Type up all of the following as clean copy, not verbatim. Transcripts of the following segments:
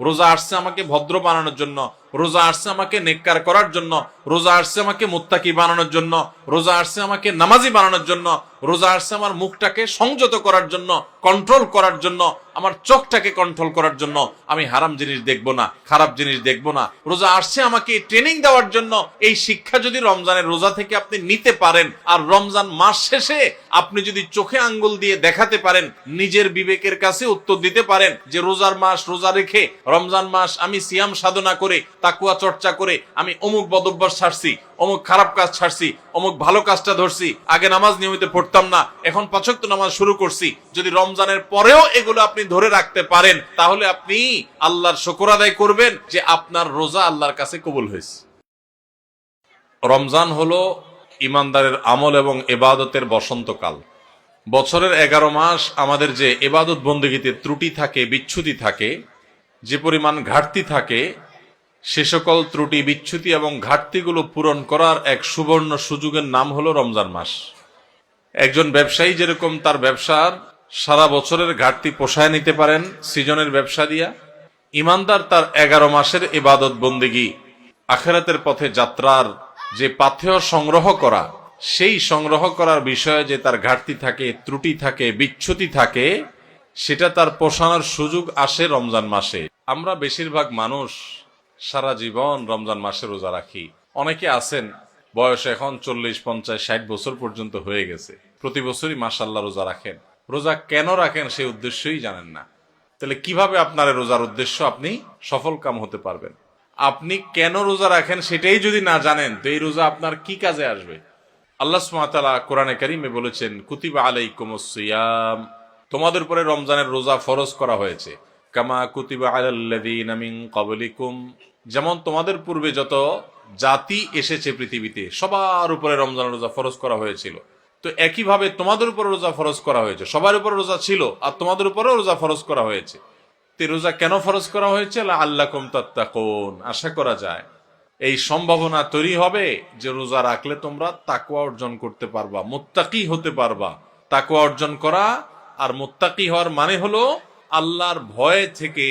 রোজা আসছে আমাকে ভদ্র বানানোর জন্য, রোজা আসছে আমাকে নেককার করার জন্য, রোজা আসছে আমাকে মুত্তাকি বানানোর জন্য, রোজা আসছে আমাকে নামাজি বানানোর জন্য, রোজা আসছে আমার মুখটাকে সংযত করার জন্য, কন্ট্রোল করার জন্য, আমার চোখটাকে কন্ট্রোল করার জন্য। আমি হারাম জিনিস দেখবো না, খারাপ জিনিস দেখবো না। রোজা আসছে আমাকে ট্রেনিং দেওয়ার জন্য। এই শিক্ষা যদি রমজানের রোজা থেকে আপনি নিতে পারেন, আর রমজান মাস শেষে আপনি যদি চোখে আঙ্গুল দিয়ে দেখাতে পারেন, নিজের বিবেকের কাছে উত্তর দিতে পারেন যে রোজার মাস রোজা রেখে, রমজান মাস আমি সিয়াম সাধনা করে, তাকুয়া চর্চা করে আমি অমুক বদভ্যাস ছাড়ছি, অমুক খারাপ কাজ ছাড়ছি, অমুক ভালো কাজটা ধরছি, আগে নামাজ নিয়মিত পড়তাম না, এখন ৫ ওয়াক্ত নামাজ শুরু করছি। যদি রমজানের পরেও এগুলো আপনি ধরে রাখতে পারেন, তাহলে আপনি আল্লাহর শুকর আদায় করবেন যে আপনার রোজা আল্লাহর কাছে কবুল হয়েছে। রমজান হলো ইমানদারের আমল এবং ইবাদতের বসন্তকাল। বছরের 11 মাস আমাদের যে ইবাদত বন্দেগীতে ত্রুটি থাকে, বিচ্যুতি থাকে, যে পরিমাণ ঘাটতি থাকে, সে সকল ত্রুটি, বিচ্যুতি এবং ঘাটতিগুলো পূরণ করার এক সুবর্ণ সুযোগের নাম হলো রমজান মাস। একজন ব্যবসায়ী যেরকম তার ব্যবসার সারা বছরের ঘাটতি পোষায় নিতে পারেন সিজনের ব্যবসা দিয়া, ইমানদার তার 11 মাসের ইবাদত বন্দেগী, আখিরাতের পথে যাত্রার যে পাথেয় সংগ্রহ করা, সেই সংগ্রহ করার বিষয়ে যে তার ঘাটতি থাকে, ত্রুটি থাকে, বিচ্যুতি থাকে, সেটা তার পোষানোর সুযোগ আসে রমজান মাসে। আমরা বেশিরভাগ মানুষ সারা জীবন রমজান মাসে রোজা রাখি। অনেকে আছেন বয়স এখন 40, 50, 60 বছর পর্যন্ত হয়ে গেছে, প্রতি বছরই মাশাআল্লাহ রোজা রাখেন। রোজা কেন রাখেন সেই উদ্দেশ্যই জানেন না। তাহলে কিভাবে আপনার রোজার উদ্দেশ্য আপনি সফল কাম হতে পারবেন? আপনি কেন রোজা রাখেন সেটাই যদি না জানেন, তো এই রোজা আপনার কি কাজে আসবে? আল্লাহ সুবহানাহু ওয়া তাআলা কোরআনে কারীমে বলেছেন, কুতিবা আলাইকুমুস সিয়াম, তোমাদের উপরে রমজানের রোজা ফরজ করা হয়েছে। কামা কুতিবা আলাল্লাযীনা মিন ক্বাবলিকুম, যেমন তোমাদের পূর্বে যত জাতি এসেছে পৃথিবীতে সবার উপরে রমজানের রোজা ফরজ করা হয়েছিল। তো একইভাবে তোমাদের উপরে রোজা ফরজ করা হয়েছে। সবার উপরে রোজা ছিল আর তোমাদের উপরেও রোজা ফরজ করা হয়েছে। তো রোজা কেন ফরজ করা হয়েছে? লাআল্লাকুম তাত্তাকুন, আশা করা যায় এই সম্ভাবনা তৈরি হবে যে রোজা রাখলে তোমরা তাকওয়া অর্জন করতে পারবা, মুত্তাকি হতে পারবা। তাকওয়া অর্জন করা আর মুত্তাকি হওয়ার মানে হলো আল্লাহর ভয় থেকে,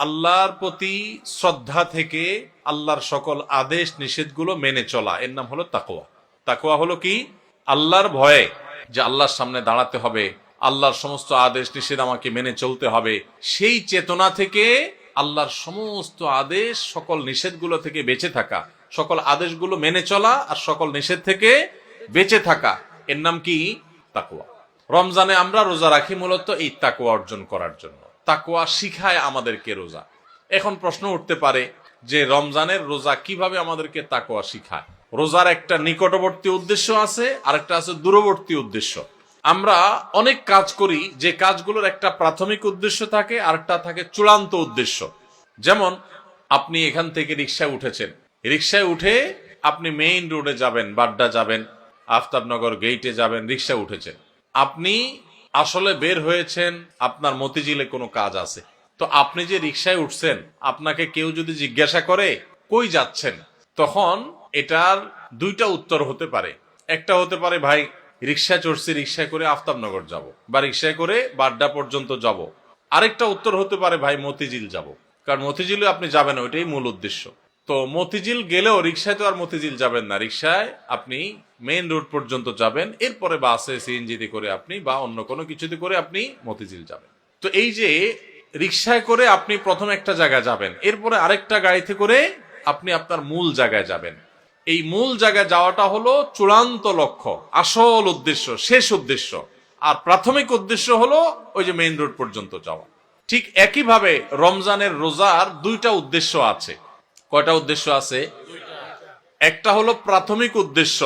আল্লাহর প্রতি শ্রদ্ধা থেকে, আল্লাহর সকল আদেশ নিষেধগুলো মেনে চলা, এর নাম হলো তাকওয়া। তাকওয়া হলো কি? আল্লাহর ভয়ে, যে আল্লাহর সামনে দাঁড়াতে হবে, আল্লাহর সমস্ত আদেশ নিষেধ আমাকে মেনে চলতে হবে, সেই চেতনা থেকে আল্লাহর সমস্ত আদেশ, সকল নিষেধগুলো থেকে বেঁচে থাকা, সকল আদেশগুলো মেনে চলা আর সকল নিষেধ থেকে বেঁচে থাকা, এর নাম কি? তাকওয়া। রমজানে আমরা রোজা রাখি মূলত এই তাকওয়া অর্জন করার জন্য। তাকওয়া শিখায় আমাদেরকে রোজা। এখন প্রশ্ন উঠতে পারে যে রমজানের রোজা কিভাবে আমাদেরকে তাকওয়া শিখায়? রোজার একটা নিকটবর্তী উদ্দেশ্য আছে, আরেকটা আছে দূরবর্তী উদ্দেশ্য। আমরা অনেক কাজ করি যে কাজগুলোর একটা প্রাথমিক উদ্দেশ্য থাকে, আরেকটা থাকে চূড়ান্ত উদ্দেশ্য। যেমন আপনি এখান থেকে রিকশায় উঠেছেন, রিকশায় উঠে আপনি মেইন রোডে যাবেন, বাড্ডা যাবেন, আফতাবনগর গেইটে যাবেন, রিকশায় উঠেছেন। আপনি আসলে বের হয়েছেন, আপনার মতিঝিলে কোনো কাজ আছে। তো আপনি যে রিকশায় উঠছেন, আপনাকে কেউ যদি জিজ্ঞাসা করে কই যাচ্ছেন, তখন এটার দুইটা উত্তর হতে পারে। একটা হতে পারে ভাই রিকশায় চড়ছি, রিকশায় করে আফতাবনগর যাব, বা রিকশায় করে বাড্ডা পর্যন্ত যাব। আরেকটা উত্তর হতে পারে ভাই মতিঝিল যাব, কারণ মতিঝিলে আপনি যাবেন, ওইটাই মূল উদ্দেশ্য। তো মতিঝিল গেলেও রিকশায় তো আর মতিঝিল যাবেন না, রিকশায় আপনি মেইন রোড পর্যন্ত যাবেন, এরপরে বাসে, সিএনজিতে করে আপনি বা অন্য কোনো কিছুতে করে আপনি মতিঝিল যাবেন। তো এই যে রিকশায় করে আপনি প্রথম একটা জায়গায় যাবেন, এরপরে আরেকটা গাড়িতে করে আপনি আপনার মূল জায়গায় যাবেন। এই মূল জায়গায় যাওয়াটা হলো চূড়ান্ত লক্ষ্য, আসল উদ্দেশ্য, শেষ উদ্দেশ্য। আর প্রাথমিক উদ্দেশ্য হলো ওই যে মেইন রোড পর্যন্ত যাওয়া। ঠিক একইভাবে রমজানের রোজার দুইটা উদ্দেশ্য আছে। কয়টা উদ্দেশ্য আছে? একটা হলো প্রাথমিক উদ্দেশ্য,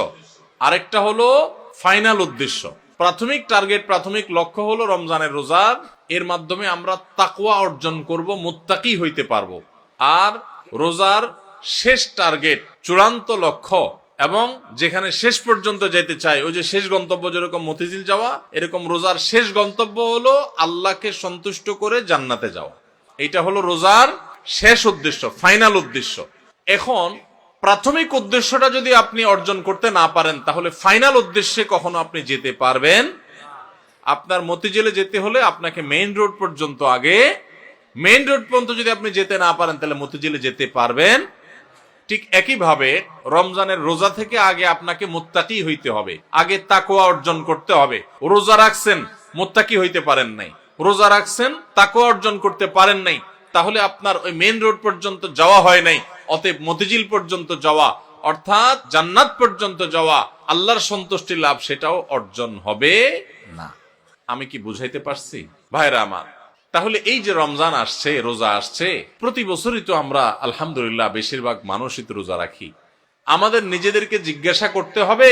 আরেকটা হলো ফাইনাল উদ্দেশ্য। প্রাথমিক টার্গেট, প্রাথমিক লক্ষ্য হলো রমজানের রোজার, এর মাধ্যমে আমরা তাকওয়া অর্জন করব, মুত্তাকি হইতে পারবো। আর রোজার শেষ টার্গেট, চূড়ান্ত লক্ষ্য এবং যেখানে শেষ পর্যন্ত যেতে চাই, ওই যে শেষ গন্তব্য যেরকম মতিঝিল যাওয়া, এরকম রোজার শেষ গন্তব্য হলো আল্লাহকে সন্তুষ্ট করে জান্নাতে যাওয়া। এটা হলো রোজার শেষ উদ্দেশ্য, ফাইনাল উদ্দেশ্য। এখন প্রাথমিক উদ্দেশ্যটা যদি আপনি অর্জন করতে না পারেন, তাহলে ফাইনাল উদ্দেশ্যে কখনো আপনি যেতে পারবেন? আপনার মতিঝিলে যেতে হলে আপনাকে মেইন রোড পর্যন্ত আগে মেইন রোড পর্যন্ত যদি আপনি যেতে না পারেন তাহলে মতিঝিলে যেতে পারবেন। ঠিক একইভাবে রমজানের রোজা থেকে আগে আপনাকে মুত্তাকি হইতে হবে, আগে তাকওয়া অর্জন করতে হবে। রোজা রাখছেন, মুত্তাকি হইতে পারেন নাই, রোজা রাখছেন, তাকওয়া অর্জন করতে পারেন নাই, তাহলে আপনার ওই মেইন রোড পর্যন্ত যাওয়া হয় নাই। অতএব মতিঝিল পর্যন্ত যাওয়া অর্থাৎ জান্নাত পর্যন্ত যাওয়া, আল্লাহর সন্তুষ্টি লাভ, সেটাও অর্জন হবে না। আমি কি বুঝাইতে পারছি ভাইরা আমার? তাহলে এই যে রমজান আসছে, রোজা আসছে, প্রতি বছরই তো আমরা আলহামদুলিল্লাহ বেশিরভাগ মানুষই তো রোজা রাখি। আমাদের নিজেদেরকে জিজ্ঞাসা করতে হবে,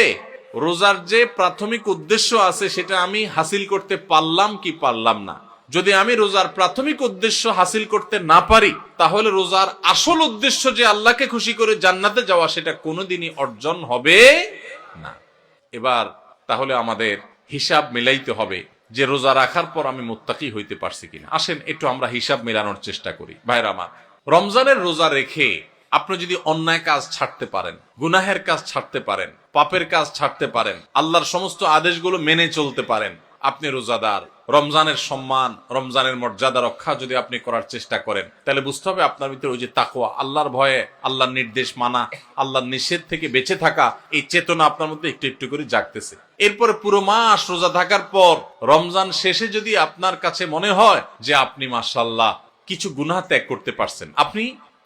রোজার যে প্রাথমিক উদ্দেশ্য আছে সেটা আমি হাসিল করতে পারলাম কি পারলাম না। যদি আমি রোজার প্রাথমিক উদ্দেশ্য হাসিল করতে না পারি, তাহলে রোজার আসল উদ্দেশ্য যে আল্লাহকে খুশি করে জান্নাতে যাওয়া, সেটা কোনোদিনই অর্জন হবে না। এবার তাহলে আমাদের হিসাব মিলাইতে হবে যে রোজা রাখার পর আমি মুত্তাকি হইতে পারছি কিনা। আসেন একটু আমরা হিসাব মেলানোর চেষ্টা করি। ভাইরা আমার, রমজানের রোজা রেখে আপনি যদি অন্যায় কাজ ছাড়তে পারেন, গুনাহের কাজ ছাড়তে পারেন, পাপের কাজ ছাড়তে পারেন, আল্লাহর সমস্ত আদেশগুলো মেনে চলতে পারেন, আপনি রোজাদার। রমজানের সম্মান, রমজানের মর্যাদা রক্ষা যদি আপনি করার চেষ্টা করেন, তাহলে বুঝতে হবে আপনার ভিতরে ওই যে তাকওয়া, আল্লাহর ভয়ে, আল্লাহর নির্দেশ মানা, আল্লাহর নিষেধ থেকে বেঁচে থাকা, এই চেতনা আপনার মধ্যে একটু একটু করে জাগতেছে। এরপরে পুরো মাস রোজা থাকার পর রমজান শেষে যদি আপনার কাছে মনে হয় যে আপনি মাশাআল্লাহ কিছু গুনাহ ত্যাগ করতে পারছেন, আপনি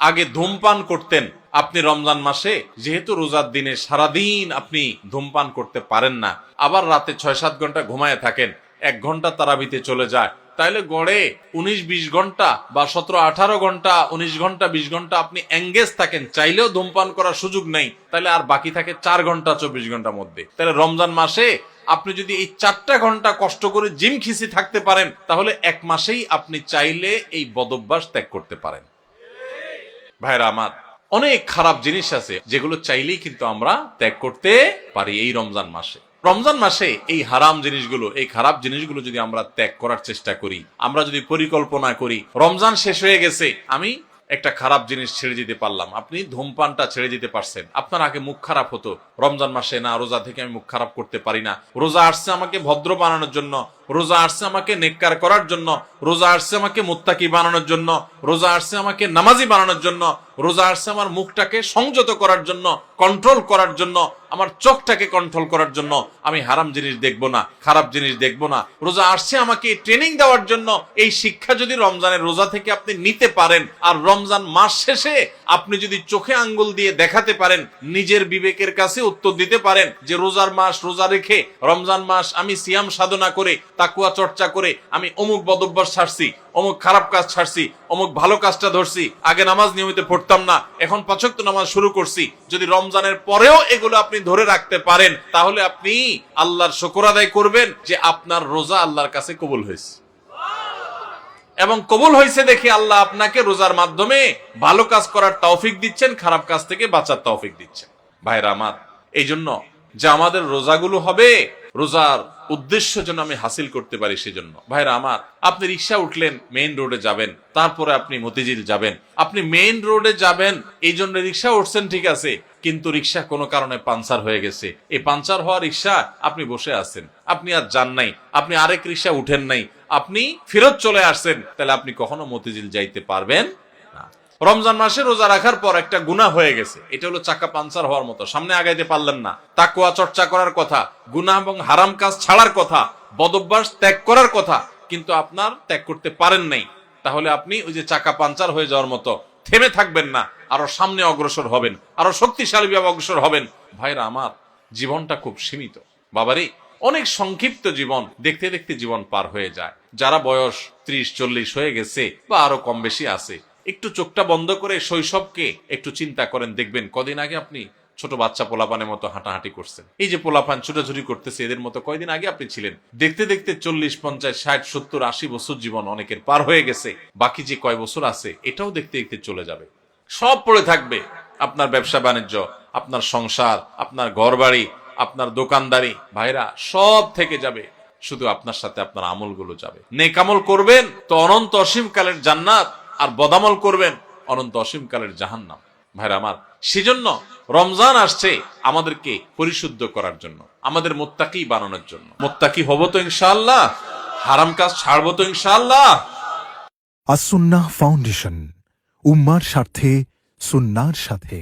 আগে ধূমপান করতেন, আপনি রমজান মাসে যেহেতু রোজার দিনে সারাদিন আপনি ধূমপান করতে পারেন না, আবার রাতে 6-7 ঘন্টা ঘুমায় থাকেন, 1 ঘন্টা তারাবিতে চলে যায়, তাইলে গড়ে 19-20 ঘন্টা বা 17-18 ঘন্টা, 19 ঘন্টা 20 ঘন্টা আপনি এঙ্গেজ থাকেন, চাইলেও ধূমপান করার সুযোগ নেই, তাহলে আর বাকি থাকে 4 ঘন্টা 24 ঘন্টার মধ্যে। তাহলে রমজান মাসে আপনি যদি এই 4টা ঘন্টা কষ্ট করে জিম খিসি থাকতে পারেন, তাহলে 1 মাসেই আপনি চাইলে এই বদভ্যাস ত্যাগ করতে পারেন। ভাইরা আমার, অনেক খারাপ জিনিস আছে যেগুলো চাইলেই কিন্তু আমরা ত্যাগ করতে পারি এই রমজান মাসে। রমজান মাসে এই হারাম জিনিসগুলো, এই খারাপ জিনিসগুলো যদি আমরা ত্যাগ করার চেষ্টা করি, আমরা যদি পরিকল্পনা করি, রমজান শেষ হয়ে গেছে, আমি একটা খারাপ জিনিস ছেড়ে দিতে পারলাম। আপনি ধূমপানটা ছেড়ে দিতে পারছেন। আপনার আগে মুখ খারাপ হতো, রমজান মাসে না রোজা থেকে আমি মুখ খারাপ করতে পারি না, রোজা আসছে আমাকে ভদ্র বানানোর জন্য, রোজা আসছে আমাকে নেককার করার জন্য, রোজা আসছে আমাকে মুত্তাকি বানানোর জন্য, রোজা আসছে আমাকে নামাজি বানানোর জন্য, রোজা আসছে আমার মুখটাকে সংযত করার জন্য, কন্ট্রোল করার জন্য, আমার চোখটাকে কন্ট্রোল করার জন্য। আমি হারাম জিনিস দেখবো না, খারাপ জিনিস দেখবো না। রোজা আসছে আমাকে ট্রেনিং দেওয়ার জন্য। এই শিক্ষা যদি রমজানের রোজা থেকে আপনি নিতে পারেন, আর রমজান মাস শেষে আপনি যদি চোখে আঙ্গুল দিয়ে দেখাতে পারেন, নিজের বিবেকের কাছে উত্তর দিতে পারেন যে রোজার মাস রোজা রেখে, রমজান মাস আমি সিয়াম সাধনা করে, তাকওয়া চর্চা করে আমি অমুক বদভ্যাস ছাড়ছি, অমুক খারাপ কাজ ছাড়ছি, অমুক ভালো কাজটা ধরছি, আগে নামাজ নিয়মিত পড়তাম না, এখন 5 ওয়াক্ত নামাজ শুরু করছি। যদি রমজানের পরেও এগুলো আপনি ধরে রাখতে পারেন, তাহলে আপনি আল্লাহর শুকর আদায় করবেন যে আপনার রোজা আল্লাহর কাছে কবুল হয়েছে। এবং কবুল হয়েছে দেখে আল্লাহ আপনাকে রোজার মাধ্যমে ভালো কাজ করার তৌফিক দিচ্ছেন, খারাপ কাজ থেকে বাঁচার তৌফিক দিচ্ছেন। ভাইরা আমার, এই জন্য যে আমাদের রোজাগুলো হবে, রোজার উদ্দেশ্য যেন আমি হাসিল করতে পারি, সেজন্য। ভাইরা আমার, আপনি রিক্সা উঠলেন, মেইন রোডে যাবেন, তারপরে আপনি মতিঝিল যাবেন। আপনি মেইন রোডে যাবেন এই জন্য রিক্সা উঠছেন, ঠিক আছে, কিন্তু রিক্সা কোনো কারণে পাঞ্চার হয়ে গেছে। এই পাঞ্চার হওয়া রিক্সা আপনি বসে আছেন, আপনি আর যান নাই, আপনি আরেক রিক্সা উঠেন নাই, আপনি ফেরত চলে আসছেন, তাহলে আপনি কখনো মতিঝিল যাইতে পারবেন না। রমজান মাসে রোজা রাখার পর একটা গুনাহ হয়ে গেছে, এটা হলো চাকা পাঞ্চার হওয়ার মতো, সামনে আগাইতে পারলেন না। তাকওয়া চর্চা করার কথা, গুনাহ এবং হারাম কাজ ছাড়ার কথা, বদভ্যাস ত্যাগ করার কথা, কিন্তু আপনার ত্যাগ করতে পারেন নাই। তাহলে আপনি ওই যে চাকা পাঞ্চার হয়ে যাওয়ার মতো থেমে থাকবেন না, আরো সামনে অগ্রসর হবেন, আরো শক্তিশালী ভাবে অগ্রসর হবেন। ভাইরা আমার, জীবনটা খুব সীমিত বাবারে, অনেক সংক্ষিপ্ত জীবন, দেখতে দেখতে জীবন পার হয়ে যায়। যারা বয়স 30-40 হয়ে গেছে বা আরো কম বেশি আছে, একটু চোখটা বন্ধ করে শৈশবকে একটু চিন্তা করেন, দেখবেন কদিন আগে আপনি ছোট বাচ্চা পোলাপানের মতো হাঁটাহাঁটি করছেন। এই যে পোলাপান ছুটাছুটি করতেছে, এদের মতো কয়দিন আগে আপনি ছিলেন। দেখতে দেখতে 40, 50, 60, 70, 80 বছর জীবন অনেকের পার হয়ে গেছে। বাকি যে কয় বছর আছে এটাও দেখতে দেখতে চলে যাবে। সব পড়ে থাকবে, আপনার ব্যবসা বাণিজ্য, আপনার সংসার, আপনার ঘর বাড়ি, আপনার দোকানদারি, ভাইরা সব থেকে যাবে, শুধু আপনার সাথে আপনার আমলগুলো যাবে। নেক আমল করবেন তো অনন্ত অসীম কালের জান্নাত, আর বদামল করবেন অনন্ত অসীম কালের জাহান্নাম। ভাইরা আমার, সেজন্য রমজান আসছে আমাদেরকে পরিশুদ্ধ করার জন্য, আমাদের মুত্তাকি বানানোর জন্য। মুত্তাকি হব তো ইনশাআল্লাহ, হারাম কাজ ছাড়বো তো ইনশাআল্লাহ। আসুন্নাহ ফাউন্ডেশন, উম্মার স্বার্থে সুন্নাহর সাথে।